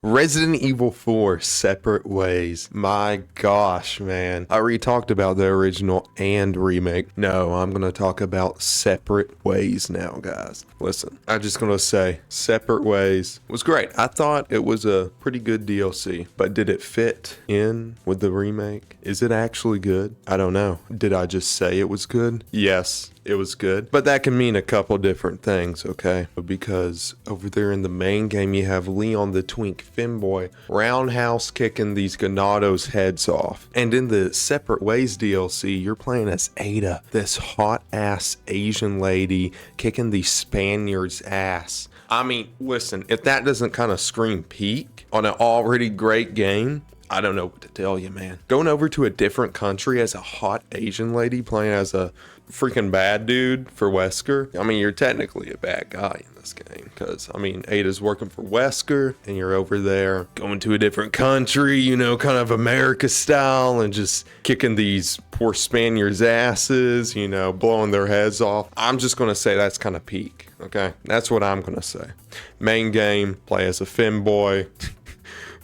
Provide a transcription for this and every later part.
Resident Evil 4 Separate Ways. My gosh, man. I already talked about the original and remake. No, I'm going to talk about Separate Ways now, guys. Listen, I'm just going to say Separate Ways was great. I thought it was a pretty good DLC, but did it fit in with the remake? Is it actually good? I don't know. Did I just say it was good? Yes. It was good, but that can mean a couple different things, okay? Because over there in the main game, you have Leon the Twink Femboy roundhouse kicking these Ganados' heads off. And in the Separate Ways DLC, you're playing as Ada, this hot-ass Asian lady kicking these Spaniards' ass. I mean, listen, if that doesn't kind of scream peak on an already great game, I don't know what to tell you, man. Going over to a different country as a hot Asian lady playing as a freaking bad dude for Wesker. I mean, you're technically a bad guy in this game because, I mean, Ada's working for Wesker and you're over there going to a different country, you know, kind of America style and just kicking these poor Spaniards' asses, you know, blowing their heads off. I'm just going to say that's kind of peak, okay? That's what I'm going to say. Main game, play as a femboy.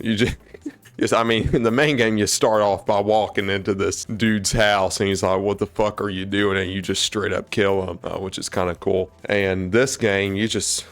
You just... Yes, I mean, in the main game, you start off by walking into this dude's house, and he's like, what the fuck are you doing? And you just straight up kill him, which is kind of cool. And this game, you just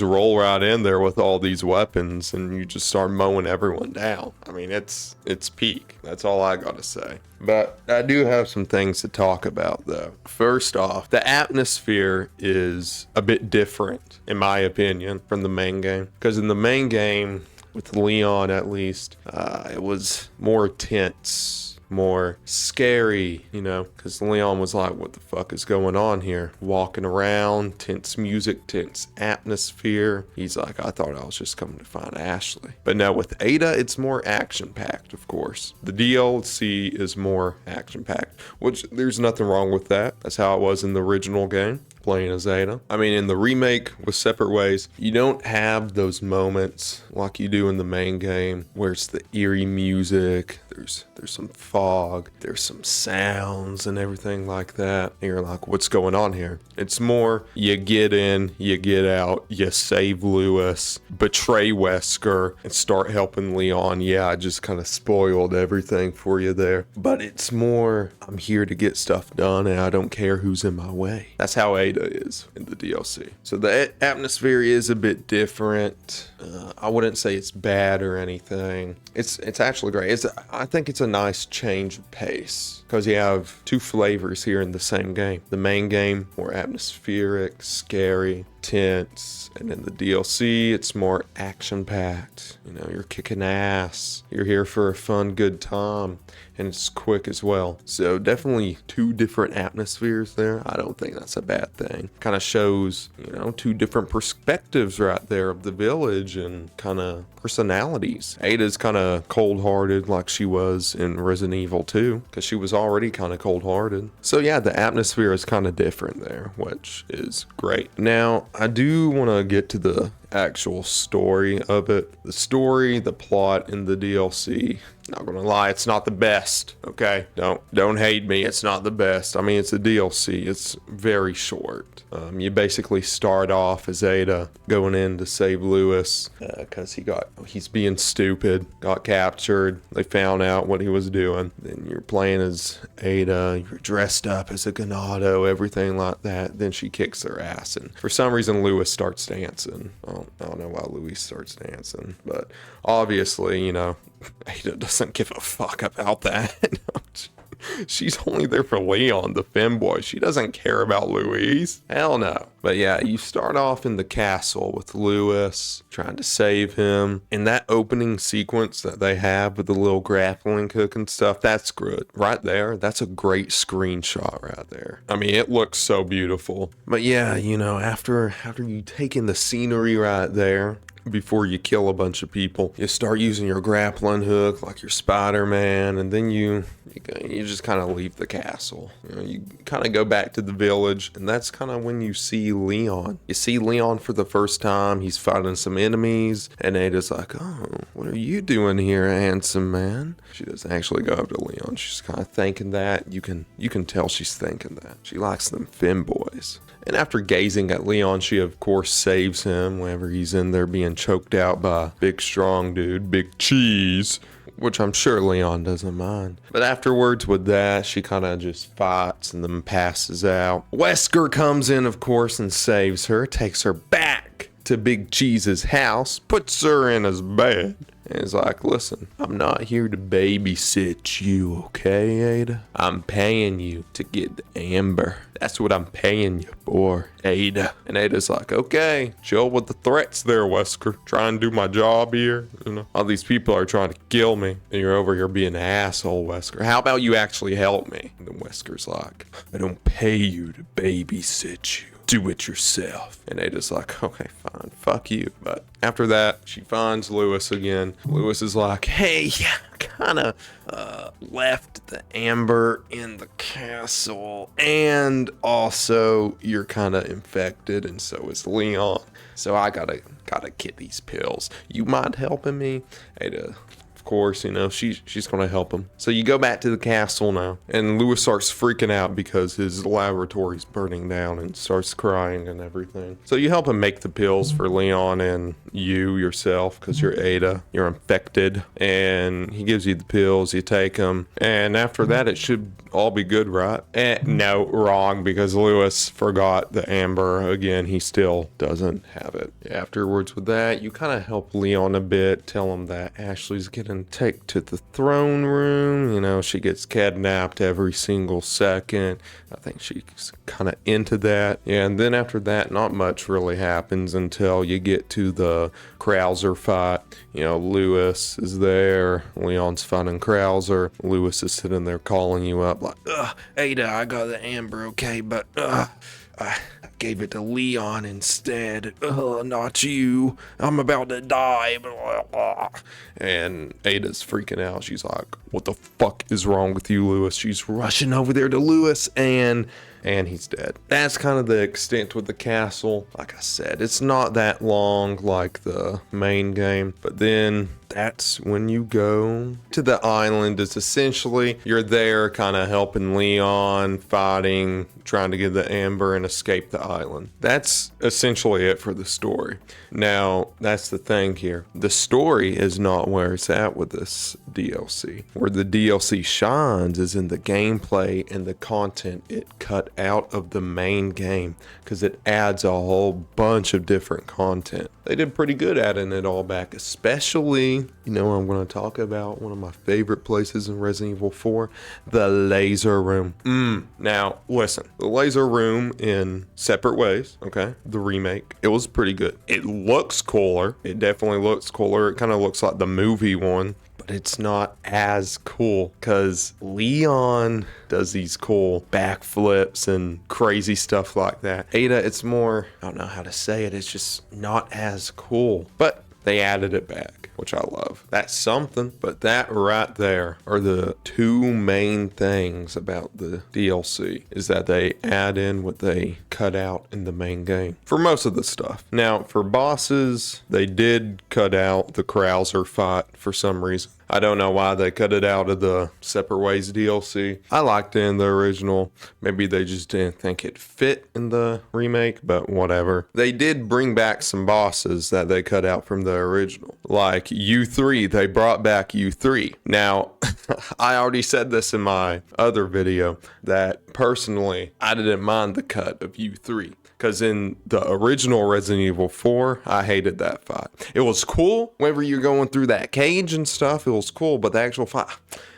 roll right in there with all these weapons, and you just start mowing everyone down. I mean, it's peak. That's all I gotta say. But I do have some things to talk about, though. First off, the atmosphere is a bit different, in my opinion, from the main game. Because in the main game, with Leon at least, it was more tense, more scary, you know, because Leon was like, what the fuck is going on here? Walking around, tense music, tense atmosphere. He's like, I thought I was just coming to find Ashley. But now with Ada, it's more action-packed, of course. The DLC is more action-packed, which there's nothing wrong with that. That's how it was in the original game, playing as Ada. I mean, in the remake with Separate Ways, you don't have those moments like you do in the main game where it's the eerie music, there's some fog, there's some sounds and everything like that. And you're like, what's going on here? It's more, you get in, you get out, you save Lewis, betray Wesker, and start helping Leon. Yeah, I just kind of spoiled everything for you there. But it's more, I'm here to get stuff done and I don't care who's in my way. That's how Ada is in the DLC. So the atmosphere is a bit different. I wouldn't say it's bad or anything. It's actually great. I think it's a nice change of pace because you have two flavors here in the same game. The main game, more atmospheric, scary, tense, and in the DLC it's more action-packed. You know, you're kicking ass, you're here for a fun good time, and it's quick as well. So definitely two different atmospheres there. I don't think that's a bad thing. Kind of shows, you know, two different perspectives right there of the village and kind of personalities. Ada's kind of cold-hearted like she was in Resident Evil 2 because she was already kind of cold-hearted. So yeah, the atmosphere is kind of different there, which is great. Now, I do want to get to the actual story of it. The story, the plot in the DLC, not gonna lie, it's not the best, okay? Don't hate me, it's not the best. I mean, it's a DLC, it's very short. You basically start off as Ada going in to save Lewis because he's being stupid, got captured, they found out what he was doing. Then you're playing as Ada, you're dressed up as a Ganado, everything like that. Then she kicks their ass, and for some reason Lewis starts dancing. I don't know why Louis starts dancing, but obviously, you know, Ada doesn't give a fuck about that. She's only there for Leon, the femboy. She doesn't care about Louise. Hell no. But yeah, you start off in the castle with Lewis, trying to save him. And that opening sequence that they have with the little grappling hook and stuff, that's good. Right there, that's a great screenshot right there. I mean, it looks so beautiful. But yeah, you know, after you take in the scenery right there, before you kill a bunch of people, you start using your grappling hook like your Spider-Man, and then you just kind of leave the castle. You know, you kind of go back to the village, and that's kind of when you see Leon. You see Leon for the first time. He's fighting some enemies, and Ada's like, oh, what are you doing here, handsome man? She doesn't actually go up to Leon. She's kind of thinking that. You can tell she's thinking that. She likes them femboys. And after gazing at Leon, she of course saves him whenever he's in there being choked out by a big strong dude, Big Cheese, which I'm sure Leon doesn't mind. But afterwards with that, she kind of just fights and then passes out. Wesker comes in, of course, and saves her, takes her back to Big Cheese's house, puts her in his bed. And he's like, listen, I'm not here to babysit you, okay, Ada? I'm paying you to get the amber. That's what I'm paying you for, Ada. And Ada's like, okay, chill with the threats there, Wesker. Try and do my job here. You know, all these people are trying to kill me. And you're over here being an asshole, Wesker. How about you actually help me? And then Wesker's like, I don't pay you to babysit you. Do it yourself. And Ada's like, okay, fine, fuck you. But after that, she finds Lewis again. Lewis is like, hey, yeah, kind of left the amber in the castle. And also, you're kind of infected, and so is Leon. So I gotta get these pills. You mind helping me? Ada, of course, you know, she's gonna help him. So you go back to the castle now, and Lewis starts freaking out because his laboratory's burning down and starts crying and everything. So you help him make the pills for Leon and you yourself, because you're Ada, you're infected, and he gives you the pills, you take them, and after that it should all be good, right? No, wrong, because Lewis forgot the amber again. He still doesn't have it. Afterwards with that, you kind of help Leon a bit, tell him that Ashley's getting taken to the throne room. You know, she gets kidnapped every single second. I think she's kind of into that. Yeah, and then after that, not much really happens until you get to the Krauser fight. You know, Lewis is there, Leon's fighting Krauser. Lewis is sitting there calling you up like, Ada, I got the amber, okay, but I gave it to Leon instead. Not you. I'm about to die. And Ada's freaking out. She's like, what the fuck is wrong with you, Lewis? She's rushing over there to Lewis, and he's dead. That's kind of the extent with the castle. Like I said, it's not that long like the main game, but then that's when you go to the island. It's essentially you're there kind of helping Leon, fighting, trying to get the amber and escape the island. That's essentially it for the story. Now, that's the thing here. The story is not where it's at with this DLC. Where the DLC shines is in the gameplay and the content it cut out of the main game, because it adds a whole bunch of different content. They did pretty good adding it all back, especially, you know, I'm going to talk about one of my favorite places in Resident Evil 4, the laser room. Now, listen, the laser room in Separate Ways, okay, the remake, it was pretty good. It looks cooler. It definitely looks cooler. It kind of looks like the movie one, but it's not as cool because Leon does these cool backflips and crazy stuff like that. Ada, it's more, I don't know how to say it, it's just not as cool, but they added it back, which I love. That's something, but that right there are the two main things about the DLC, is that they add in what they cut out in the main game for most of the stuff. Now, for bosses, they did cut out the Krauser fight for some reason. I don't know why they cut it out of the Separate Ways DLC. I liked it in the original. Maybe they just didn't think it fit in the remake, but whatever. They did bring back some bosses that they cut out from the original. Like U3, they brought back U3. Now, I already said this in my other video that personally, I didn't mind the cut of U3. Because in the original Resident Evil 4, I hated that fight. It was cool whenever you're going through that cage and stuff. It was cool, but the actual fight,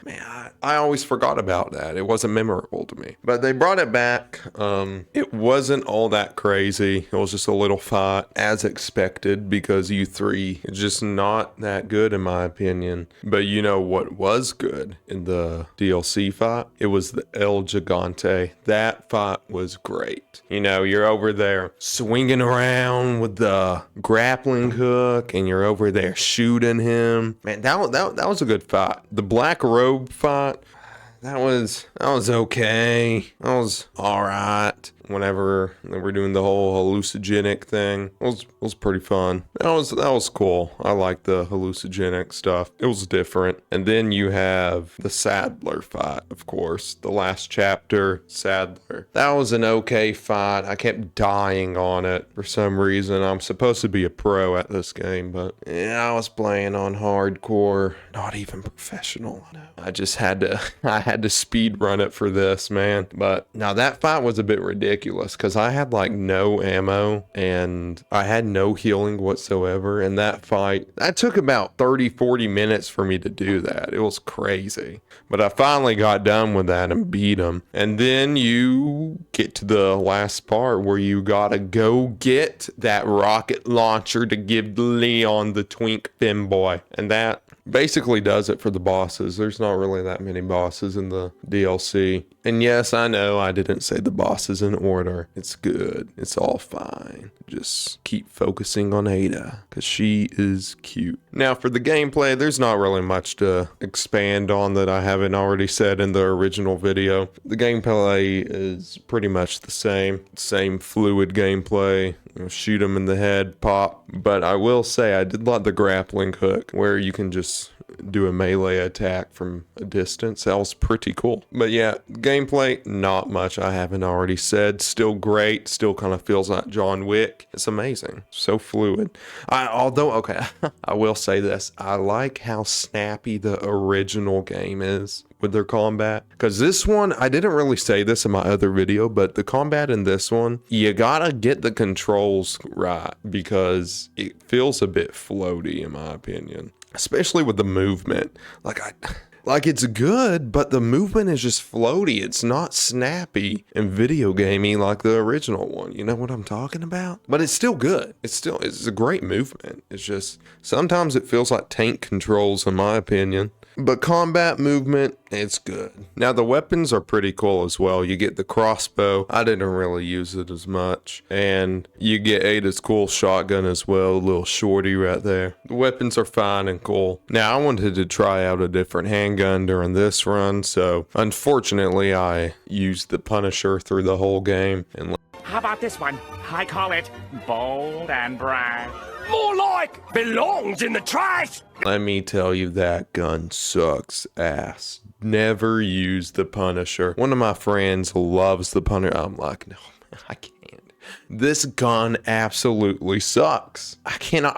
man, I always forgot about that. It wasn't memorable to me. But they brought it back. It wasn't all that crazy. It was just a little fight, as expected, because U3 is just not that good in my opinion. But you know what was good in the DLC fight? It was the El Gigante. That fight was great. You know, you're over there swinging around with the grappling hook, and you're over there shooting him. Man, that was a good fight. The Black Robe fight, that was okay. That was all right. whenever they were doing the whole hallucinogenic thing. It was pretty fun. That was cool. I like the hallucinogenic stuff. It was different. And then you have the Sadler fight, of course. The last chapter, Sadler. That was an okay fight. I kept dying on it for some reason. I'm supposed to be a pro at this game, but yeah, I was playing on hardcore, not even professional. I just had to speed run it for this, man. But now that fight was a bit ridiculous because I had like no ammo and I had no healing whatsoever. And that fight, that took about 30-40 minutes for me to do that. It was crazy. But I finally got done with that and beat him. And then you get to the last part where you gotta go get that rocket launcher to give Leon the twink femboy. And that basically does it for the bosses. There's not really that many bosses in the DLC. And yes, I know I didn't say the bosses in order. It's good. It's all fine. Just keep focusing on Ada because she is cute. Now for the gameplay, there's not really much to expand on that I haven't already said in the original video. The gameplay is pretty much the same fluid gameplay. Shoot them in the head, pop. But I will say I did like the grappling hook where you can just do a melee attack from a distance. That was pretty cool. But yeah, gameplay, not much I haven't already said. Still great. Still kind of feels like John Wick. It's amazing. So fluid. Okay, I will say this. I like how snappy the original game is with their combat. Because this one, I didn't really say this in my other video, but the combat in this one, you gotta get the controls right because it feels a bit floaty in my opinion. Especially with the movement. Like it's good, but the movement is just floaty. It's not snappy and video gamey like the original one. You know what I'm talking about? But it's still good. It's a great movement. It's just sometimes it feels like tank controls in my opinion. But combat movement, it's good. Now the weapons are pretty cool as well. You get the crossbow. I didn't really use it as much. And you get Ada's cool shotgun as well. A little shorty right there. The weapons are fine and cool. Now I wanted to try out a different handgun during this run. So unfortunately I used the Punisher through the whole game. And how about this one? I call it bold and bright. More like belongs in the trash. let me tell you, that gun sucks ass. Never use the Punisher. One of my friends loves the Punisher. I'm like, no, I can't. This gun absolutely sucks. I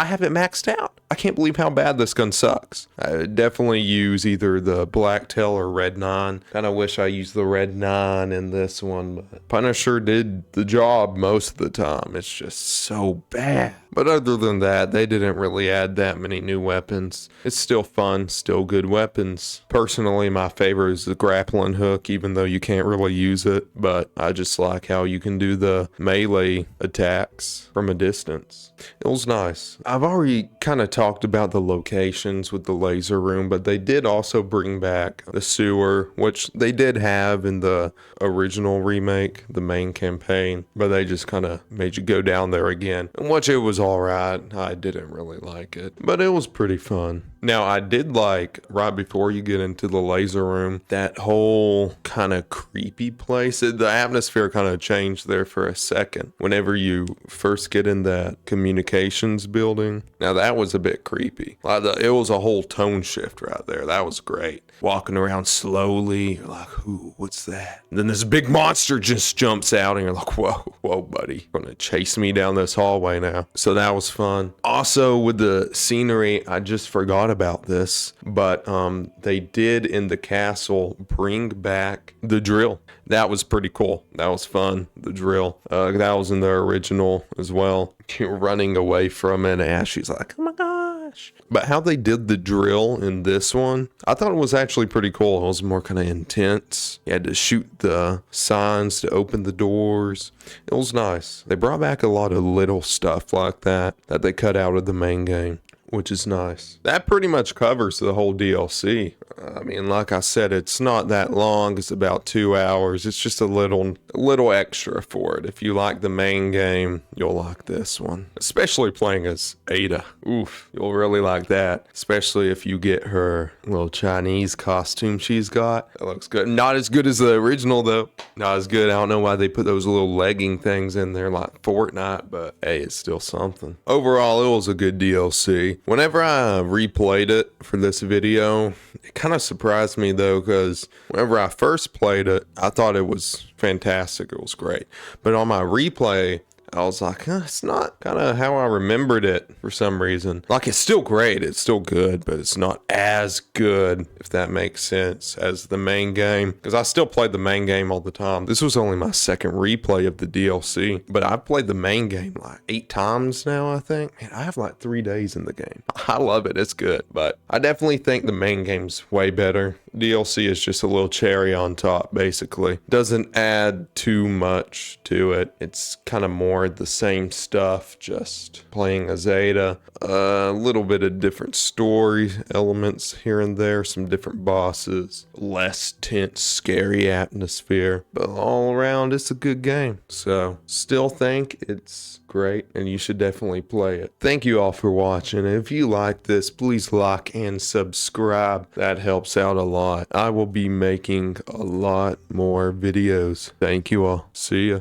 have it maxed out. I can't believe how bad this gun sucks. I would definitely use either the Blacktail or Red 9. Kind of wish I used the Red 9 in this one, but Punisher did the job most of the time. It's just so bad. But other than that, they didn't really add that many new weapons. It's still fun, still good weapons. Personally, my favorite is the grappling hook, even though you can't really use it. But I just like how you can do the melee attacks from a distance. It was nice. I've already kind of talked about the locations with the laser room, but they did also bring back the sewer, which they did have in the original remake, the main campaign, but they just kind of made you go down there again, which it was alright. I didn't really like it, but it was pretty fun. Now, I did like, right before you get into the laser room, that whole kind of creepy place. The atmosphere kind of changed there for a second. Whenever you first get in that communications building, now that was a bit creepy. It was a whole tone shift right there. That was great. Walking around slowly, you're like, ooh, what's that? And then this big monster just jumps out and you're like, whoa, buddy. You're gonna chase me down this hallway now. So that was fun. Also, with the scenery, I just forgot about this, but they did in the castle bring back the drill. That was pretty cool. That was fun. The drill. That was in the original as well. You're running away from it, and Ashley's like, oh my gosh. But how they did the drill in this one, I thought it was actually pretty cool. It was more kind of intense. You had to shoot the signs to open the doors. It was nice. They brought back a lot of little stuff like that they cut out of the main game, which is nice. That pretty much covers the whole DLC. I mean, like I said, it's not that long. It's about 2 hours. It's just a little extra for it. If you like the main game, you'll like this one. Especially playing as Ada. Oof, you'll really like that. Especially if you get her little Chinese costume she's got. It looks good. Not as good as the original though. Not as good. I don't know why they put those little legging things in there like Fortnite, but hey, it's still something. Overall, it was a good DLC. Whenever I replayed it for this video, it kind of surprised me though, because whenever I first played it, I thought it was fantastic. It was great. But on my replay, I was like, it's not kind of how I remembered it for some reason. Like, it's still great. It's still good, but it's not as good, if that makes sense, as the main game. Because I still played the main game all the time. This was only my second replay of the DLC, but I've played the main game like 8 times now, I think. Man, I have like 3 days in the game. I love it. It's good, but I definitely think the main game's way better. DLC is just a little cherry on top, basically. Doesn't add too much to it. It's kind of more the same stuff, just playing as Ada. A little bit of different story elements here and there, some different bosses, less tense, scary atmosphere. But all around, it's a good game. So, still think it's great, and you should definitely play it. Thank you all for watching. If you like this, please like and subscribe. That helps out a lot. I will be making a lot more videos. Thank you all. See ya.